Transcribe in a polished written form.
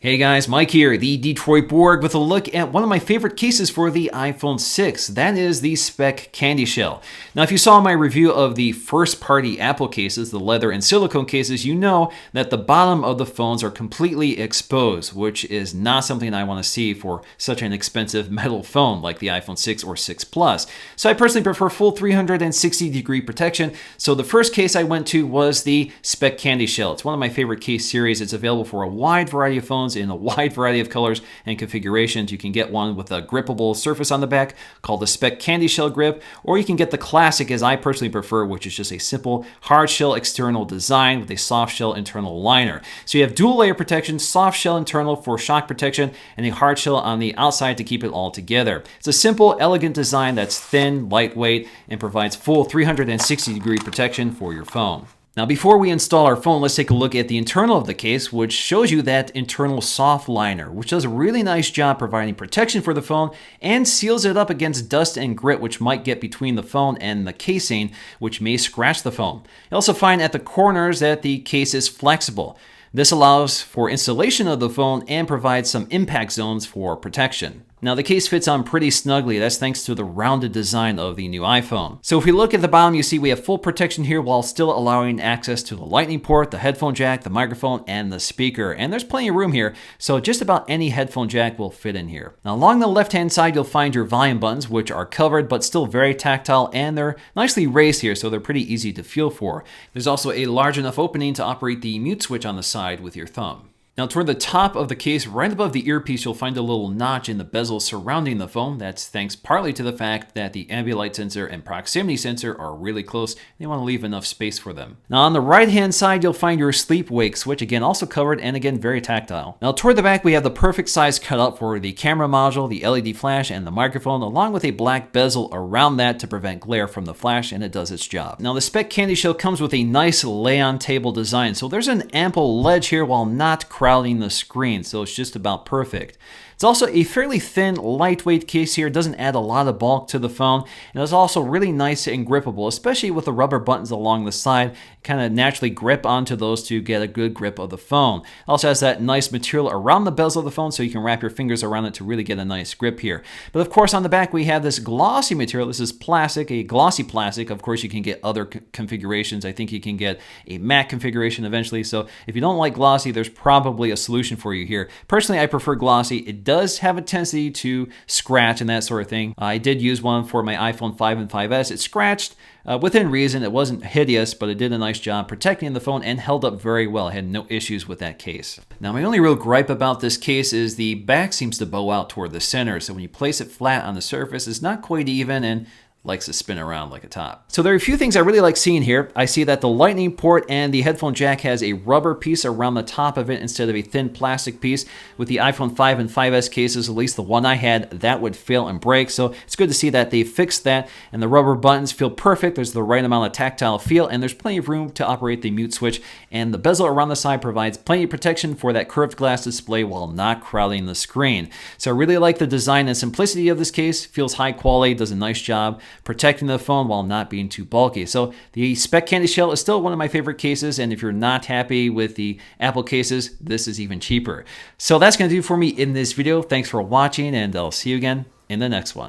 Hey guys, Mike here, the Detroit Borg, with a look at one of my favorite cases for the iPhone 6. That is the Speck CandyShell. Now, if you saw my review of the first-party Apple cases, the leather and silicone cases, you know that the bottom of the phones are completely exposed, which is not something I want to see for such an expensive metal phone like the iPhone 6 or 6 Plus. So I personally prefer full 360-degree protection. So the first case I went to was the Speck CandyShell. It's one of my favorite case series. It's available for a wide variety of phones in a wide variety of colors and configurations. You can get one with a grippable surface on the back called the Speck CandyShell grip, or you can get the classic, as I personally prefer, which is just a simple hard shell external design with a soft shell internal liner. So you have dual layer protection, soft shell internal for shock protection, and a hard shell on the outside to keep it all together. It's a simple, elegant design that's thin, lightweight, and provides full 360-degree protection for your phone. Now, before we install our phone, let's take a look at the internal of the case, which shows you that internal soft liner, which does a really nice job providing protection for the phone and seals it up against dust and grit, which might get between the phone and the casing, which may scratch the phone. You'll also find at the corners that the case is flexible. This allows for installation of the phone and provides some impact zones for protection. Now, the case fits on pretty snugly. That's thanks to the rounded design of the new iPhone. So if we look at the bottom, you see we have full protection here while still allowing access to the lightning port, the headphone jack, the microphone, and the speaker. And there's plenty of room here, so just about any headphone jack will fit in here. Now, along the left-hand side, you'll find your volume buttons, which are covered but still very tactile, and they're nicely raised here, so they're pretty easy to feel for. There's also a large enough opening to operate the mute switch on the side with your thumb. Now, toward the top of the case, right above the earpiece, you'll find a little notch in the bezel surrounding the phone. That's thanks partly to the fact that the ambient light sensor and proximity sensor are really close. They want to leave enough space for them. Now, on the right-hand side, you'll find your sleep-wake switch, again, also covered and again, very tactile. Now, toward the back, we have the perfect size cutout for the camera module, the LED flash, and the microphone, along with a black bezel around that to prevent glare from the flash, and it does its job. Now, the Speck CandyShell comes with a nice lay-on table design, so there's an ample ledge here while not crowding the screen, so it's just about perfect. It's also a fairly thin, lightweight case here. It doesn't add a lot of bulk to the phone, and it's also really nice and grippable, especially with the rubber buttons along the side. Kind of naturally grip onto those to get a good grip of the phone. It also has that nice material around the bezel of the phone, so you can wrap your fingers around it to really get a nice grip here. But of course, on the back, we have this glossy material. This is plastic, a glossy plastic. Of course, you can get other configurations. I think you can get a matte configuration eventually. So if you don't like glossy, there's probably a solution for you here. Personally, I prefer glossy. It does have a tendency to scratch and that sort of thing. I did use one for my iPhone 5 and 5S. It scratched within reason. It wasn't hideous, but it did a nice job protecting the phone and held up very well. I had no issues with that case. Now, my only real gripe about this case is the back seems to bow out toward the center. So when you place it flat on the surface, it's not quite even and likes to spin around like a top. So there are a few things I really like seeing here. I see that the lightning port and the headphone jack has a rubber piece around the top of it instead of a thin plastic piece. With the iPhone 5 and 5S cases, at least the one I had, that would fail and break. So it's good to see that they fixed that, and the rubber buttons feel perfect. There's the right amount of tactile feel, and there's plenty of room to operate the mute switch, and the bezel around the side provides plenty of protection for that curved glass display while not crowding the screen. So I really like the design and simplicity of this case. Feels high quality, does a nice job protecting the phone while not being too bulky. So the Speck CandyShell is still one of my favorite cases, and if you're not happy with the Apple cases, this is even cheaper. So that's going to do for me in this video. Thanks for watching, and I'll see you again in the next one.